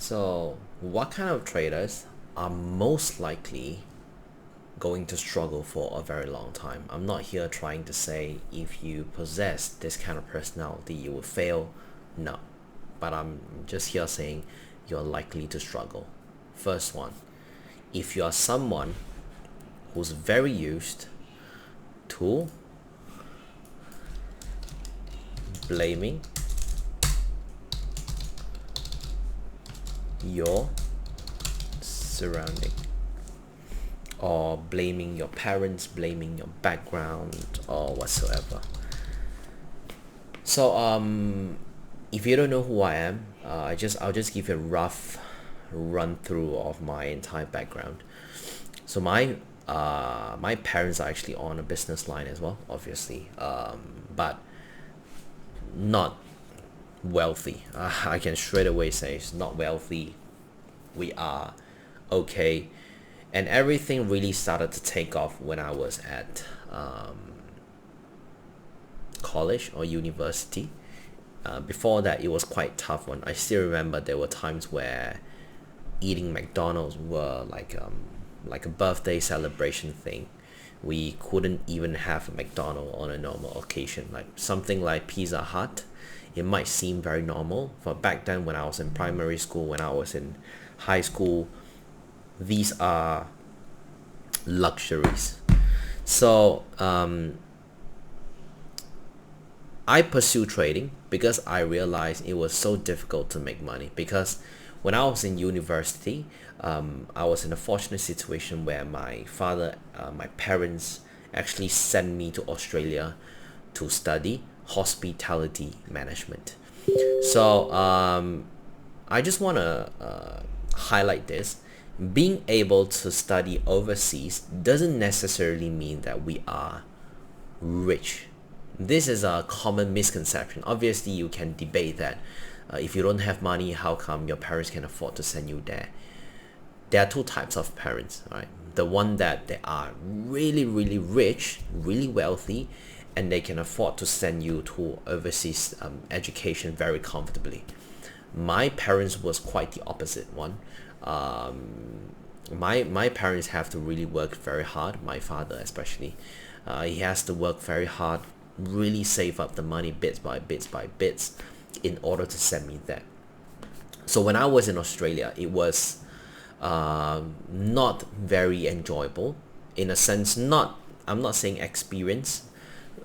So, what kind of traders are most likely going to struggle for a very long time? I'm not here trying to say if you possess this kind of personality, you will fail. No. But I'm just here saying you're likely to struggle. First one, if you are someone who's very used to blaming your surrounding, or blaming your parents, blaming your background, or whatsoever. So if you don't know who I am, I'll just give you a rough run through of my entire background. So my parents are actually on a business line as well, obviously, but not wealthy. I can straight away say it's not wealthy. We are okay, and everything really started to take off when I was at college or university. Before that, it was quite tough one. I still remember there were times where eating McDonald's were like a birthday celebration thing. We couldn't even have a McDonald's on a normal occasion. Like something like Pizza Hut, it might seem very normal, but back then when I was in primary school, when I was in high school, these are luxuries. So I pursued trading because I realized it was so difficult to make money. Because when I was in university, I was in a fortunate situation where my parents actually sent me to Australia to study hospitality management. So I just want to highlight this. Being able to study overseas doesn't necessarily mean that we are rich. This is a common misconception. Obviously, you can debate that. If you don't have money, how come your parents can afford to send you there? There are two types of parents, right? The one that they are really, really rich, really wealthy, and they can afford to send you to overseas education very comfortably. My parents was quite the opposite one. My parents have to really work very hard. My father especially, he has to work very hard, really save up the money bits by bits in order to send me there. So when I was in Australia, it was not very enjoyable, in a sense. I'm not saying experience,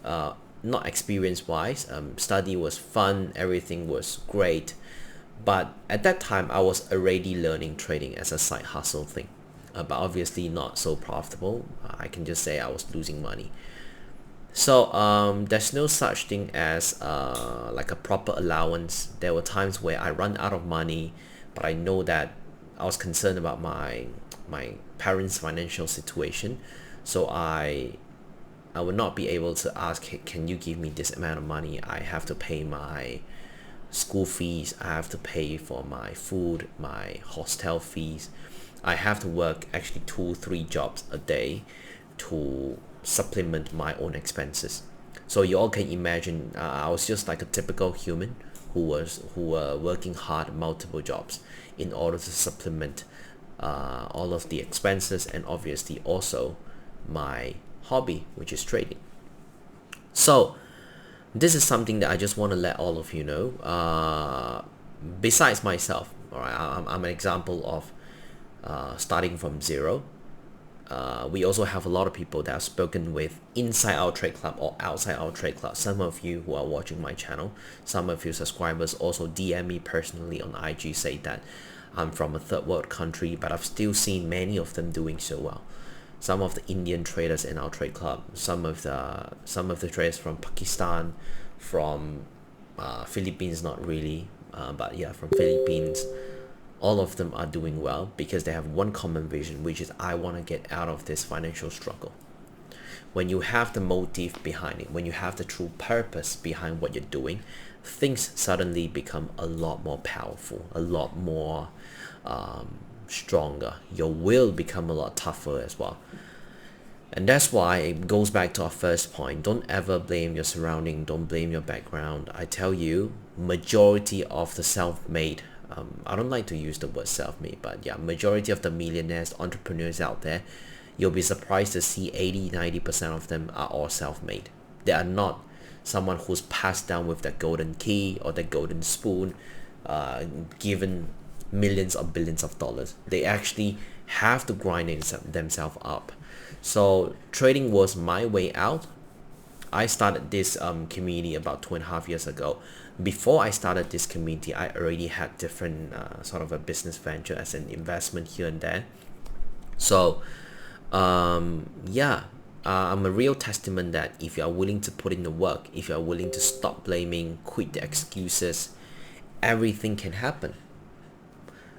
not experience wise. Study was fun, everything was great, but at that time I was already learning trading as a side hustle thing, but obviously not so profitable. I can just say I was losing money. So there's no such thing as like a proper allowance. There were times where I run out of money, but I know that I was concerned about my parents' financial situation. So I would not be able to ask, "Hey, can you give me this amount of money? I have to pay my school fees. I have to pay for my food, my hostel fees. I have to work actually 2 3 jobs a day to supplement my own expenses." So you all can imagine, I was just like a typical human who were working hard multiple jobs in order to supplement all of the expenses, and obviously also my hobby, which is trading. So this is something that I just want to let all of you know. Besides myself, all right, I'm an example of starting from zero. We also have a lot of people that I've spoken with inside our trade club or outside our trade club. Some of you who are watching my channel, some of you subscribers also DM me personally on IG, say that I'm from a third world country, but I've still seen many of them doing so well. Some of the Indian traders in our trade club, some of the traders from Pakistan, from Philippines, not really, but yeah, from Philippines. All of them are doing well because they have one common vision, which is, I want to get out of this financial struggle. When you have the motive behind it, when you have the true purpose behind what you're doing, things suddenly become a lot more powerful, a lot more stronger. Your will become a lot tougher as well. And that's why it goes back to our first point. Don't ever blame your surrounding. Don't blame your background. I tell you, majority of the self-made I don't like to use the word self-made, but yeah, majority of the millionaires, entrepreneurs out there, you'll be surprised to see 80-90% of them are all self-made. They are not someone who's passed down with the golden key or the golden spoon, given millions or billions of dollars. They actually have to grind themselves up. So trading was my way out. I started this community about 2.5 years ago. Before I started this community, I already had different sort of a business venture as an investment here and there. So yeah, I'm a real testament that if you are willing to put in the work, if you are willing to stop blaming, quit the excuses, everything can happen.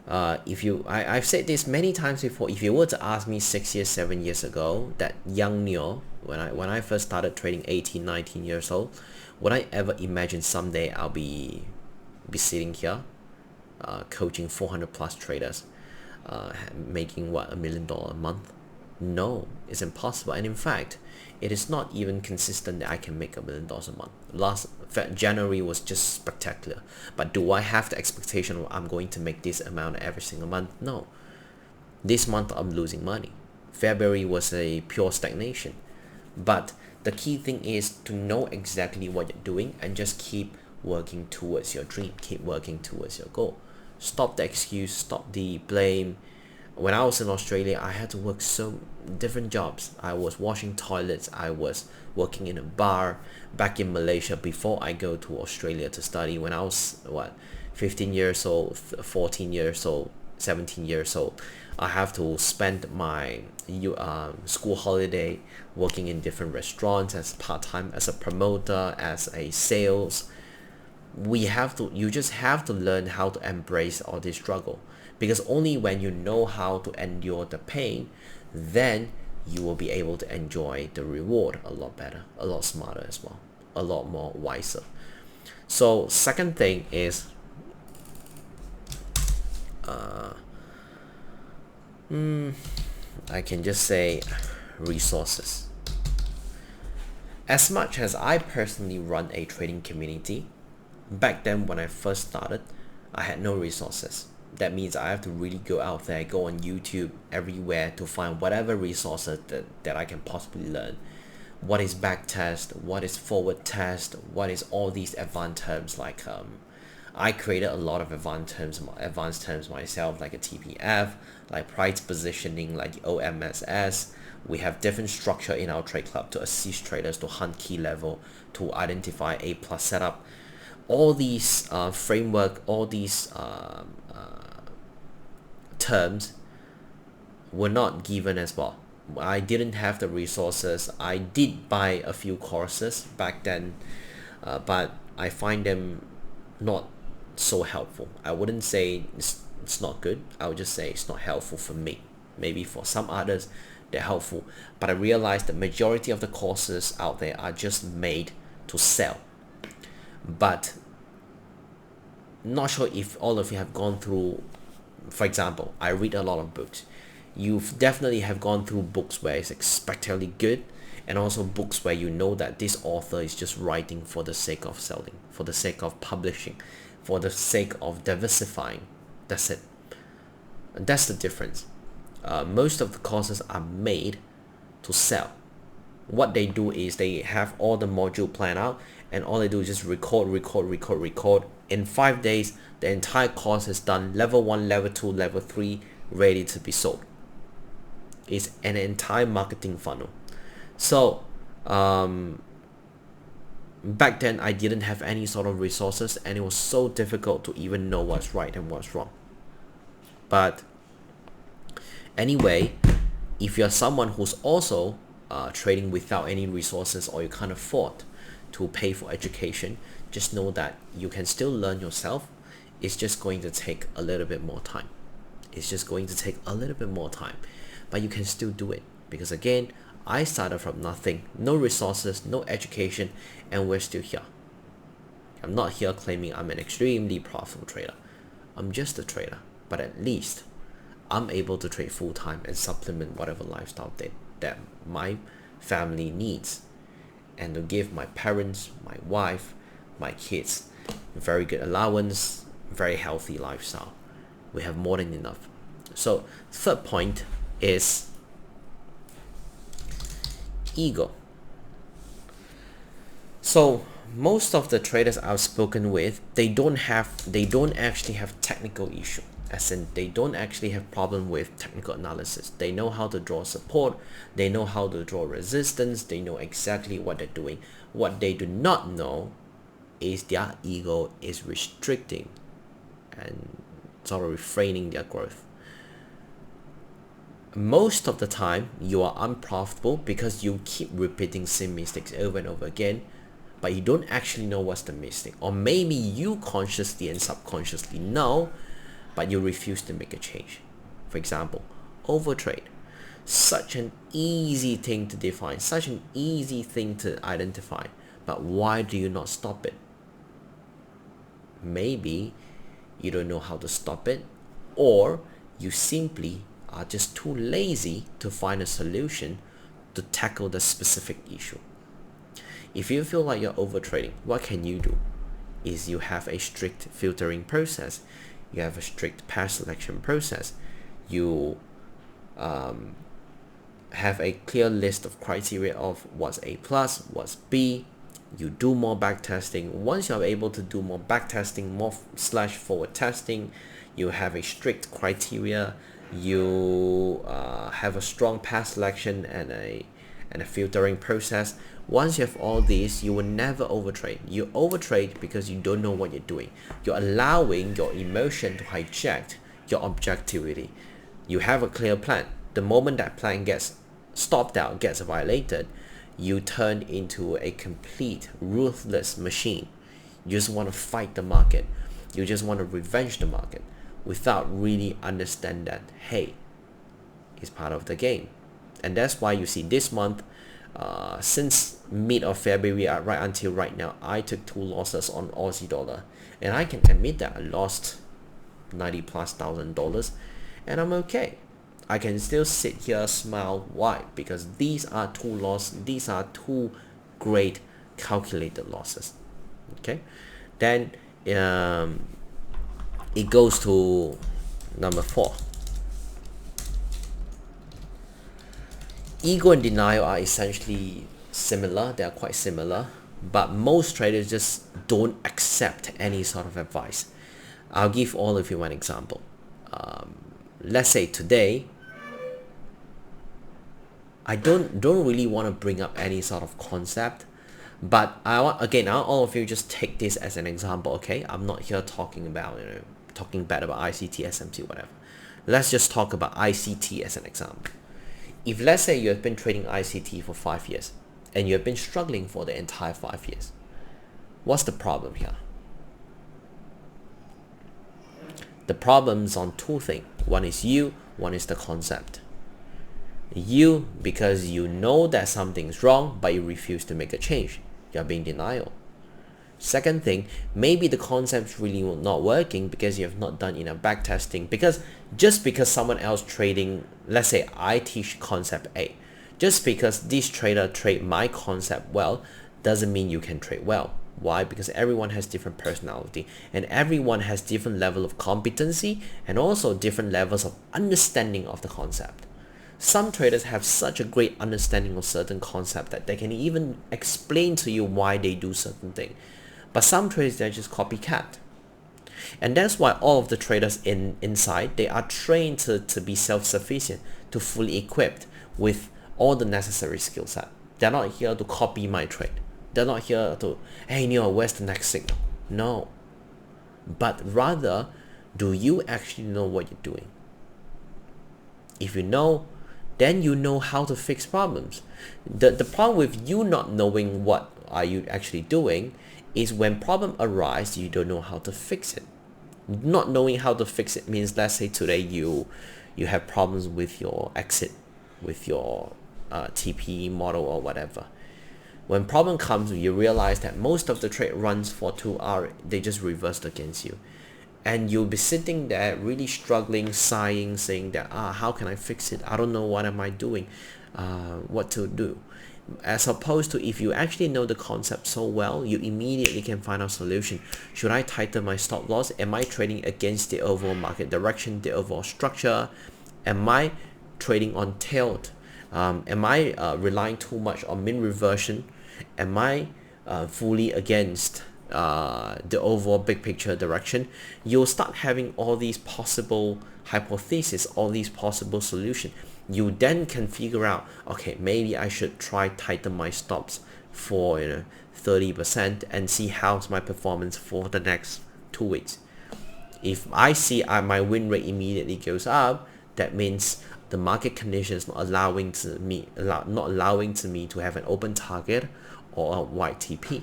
I've said this many times before. If you were to ask me 6 years, 7 years ago, that young Neo, when I first started trading, 18, 19 years old, would I ever imagine someday I'll be sitting here, coaching 400 plus traders, making what, $1 million a month? No, it's impossible. And in fact, it is not even consistent that I can make $1 million a month. Last January was just spectacular. But do I have the expectation I'm going to make this amount every single month? No. This month I'm losing money. February was a pure stagnation. But the key thing is to know exactly what you're doing and just keep working towards your dream. Keep working towards your goal. Stop the excuse, stop the blame. When I was in Australia, I had to work so different jobs. I was washing toilets, I was working in a bar. Back in Malaysia, before I go to Australia to study, when I was 15 years old, 14 years old, 17 years old, I have to spend my school holiday working in different restaurants as part-time, as a promoter, as a sales. You just have to learn how to embrace all this struggle, because only when you know how to endure the pain, then you will be able to enjoy the reward a lot better, a lot smarter as well, a lot more wiser. So second thing is I can just say resources. As much as I personally run a trading community, back then when I first started, I had no resources. That means I have to really go out there, go on YouTube, everywhere to find whatever resources that I can possibly learn. What is backtest? What is forward test? What is all these advanced terms? Like I created a lot of advanced terms myself, like a TPF, like price positioning, like OMSS. We have different structure in our trade club to assist traders to hunt key level, to identify A plus setup. All these framework, all these terms were not given as well. I didn't have the resources. I did buy a few courses back then, but I find them not so helpful. I wouldn't say it's not good. I would just say it's not helpful for me. Maybe for some others they're helpful, but I realized the majority of the courses out there are just made to sell. But not sure if all of you have gone through, for example, I read a lot of books. You've definitely have gone through books where it's spectacularly good, and also books where you know that this author is just writing for the sake of selling, for the sake of publishing, for the sake of diversifying. That's it. And that's the difference. Most of the courses are made to sell. What they do is they have all the module planned out, and all they do is just record. In 5 days, the entire course is done. Level 1, level 2, level 3, ready to be sold. It's an entire marketing funnel. So back then I didn't have any sort of resources, and it was so difficult to even know what's right and what's wrong. But anyway, if you're someone who's also trading without any resources, or you can't afford to pay for education, just know that you can still learn yourself. It's just going to take a little bit more time. But you can still do it, because again, I started from nothing, no resources, no education, and we're still here. I'm not here claiming I'm an extremely profitable trader. I'm just a trader, but at least I'm able to trade full-time and supplement whatever lifestyle that my family needs, and to give my parents, my wife, my kids very good allowance, very healthy lifestyle. We have more than enough. So third point is ego. So most of the traders I've spoken with, they don't actually have technical issue, as in they don't actually have problem with technical analysis. They know how to draw support, they know how to draw resistance, they know exactly what they're doing. What they do not know is their ego is restricting and sort of refraining their growth. Most of the time you are unprofitable because you keep repeating same mistakes over and over again, but you don't actually know what's the mistake. Or maybe you consciously and subconsciously know, but you refuse to make a change. For example, overtrade. Such an easy thing to define, such an easy thing to identify, but why do you not stop it? Maybe you don't know how to stop it, or you simply are just too lazy to find a solution to tackle the specific issue. If you feel like you're overtrading, what can you do? Is you have a strict filtering process, you have a strict pair selection process, you have a clear list of criteria of what's A plus, what's B. You do more back testing. Once you're able to do more back testing, more slash forward testing, you have a strict criteria, you have a strong pair selection and a filtering process. Once you have all these, you will never overtrade. You overtrade because you don't know what you're doing. You're allowing your emotion to hijack your objectivity. You have a clear plan. The moment that plan gets stopped out, gets violated, you turn into a complete ruthless machine. You just want to fight the market. You just want to revenge the market without really understand that, hey, it's part of the game. And that's why you see this month, since mid of February right until right now, I took 2 losses on Aussie dollar, and I can admit that I lost $90,000+, and I'm okay. I can still sit here, smile. Why? Because these are two great calculated losses. Okay, then it goes to number 4. Ego and denial are essentially similar. They are quite similar, but most traders just don't accept any sort of advice. I'll give all of you one example. Let's say today, I don't really want to bring up any sort of concept, but I want all of you just take this as an example. Okay, I'm not here talking about talking bad about ICT, SMT, whatever. Let's just talk about ICT as an example. If let's say you have been trading ICT for 5 years and you have been struggling for the entire 5 years, what's the problem here? The problem's on 2 things. One is you, one is the concept. You, because you know that something's wrong, but you refuse to make a change. You're being denial. Second thing, maybe the concept's really not working because you have not done enough back testing. Because just because someone else trading, let's say I teach concept A, just because this trader trade my concept well, doesn't mean you can trade well. Why? Because everyone has different personality and everyone has different level of competency and also different levels of understanding of the concept. Some traders have such a great understanding of certain concept that they can even explain to you why they do certain thing. But some traders, they're just copycat. And that's why all of the traders inside, they are trained to be self-sufficient, to fully equipped with all the necessary skill set. They're not here to copy my trade. They're not here to, hey Neo, where's the next signal? No. But rather, do you actually know what you're doing? If you know, then you know how to fix problems. The problem with you not knowing what are you actually doing is when problem arise, you don't know how to fix it. Not knowing how to fix it means, let's say today you have problems with your exit, with your TP model or whatever. When problem comes, you realize that most of the trade runs for 2 hours, they just reversed against you. And you'll be sitting there really struggling, sighing, saying that, how can I fix it? I don't know what am I doing, what to do. As opposed to if you actually know the concept so well, you immediately can find out solution. Should I tighten my stop loss? Am I trading against the overall market direction, the overall structure? Am I trading on tilt? Am I relying too much on mean reversion? Am I fully against the overall big picture direction? You'll start having all these possible hypotheses, all these possible solutions. You then can figure out, okay, maybe I should try tighten my stops for 30% and see how's my performance for the next 2 weeks. If I see my win rate immediately goes up, that means the market conditions not allowing to me to have an open target or a white TP.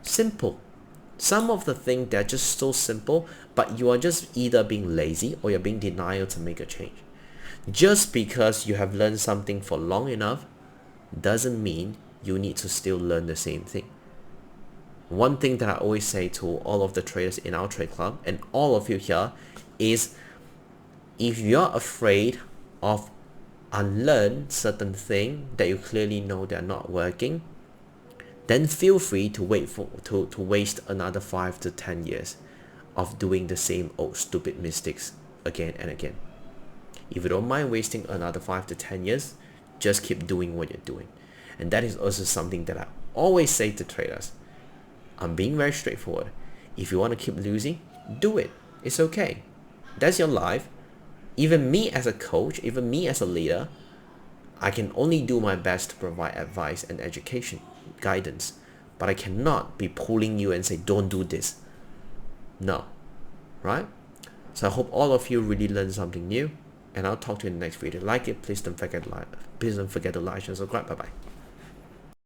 Simple. Some of the things that are just so simple, but you are just either being lazy or you're being denial to make a change. Just because you have learned something for long enough doesn't mean you need to still learn the same thing. One thing that I always say to all of the traders in our trade club and all of you here is, if you're afraid of unlearn certain thing that you clearly know they're not working, then feel free to waste another 5 to 10 years of doing the same old stupid mistakes again and again. If you don't mind wasting another 5 to 10 years, just keep doing what you're doing. And that is also something that I always say to traders. I'm being very straightforward. If you want to keep losing, do it. It's okay. That's your life. Even me as a coach, even me as a leader, I can only do my best to provide advice and education, guidance. But I cannot be pulling you and say, don't do this. No. Right? So I hope all of you really learn something new. And I'll talk to you in the next video. Like it, please don't forget to like and subscribe. Bye bye.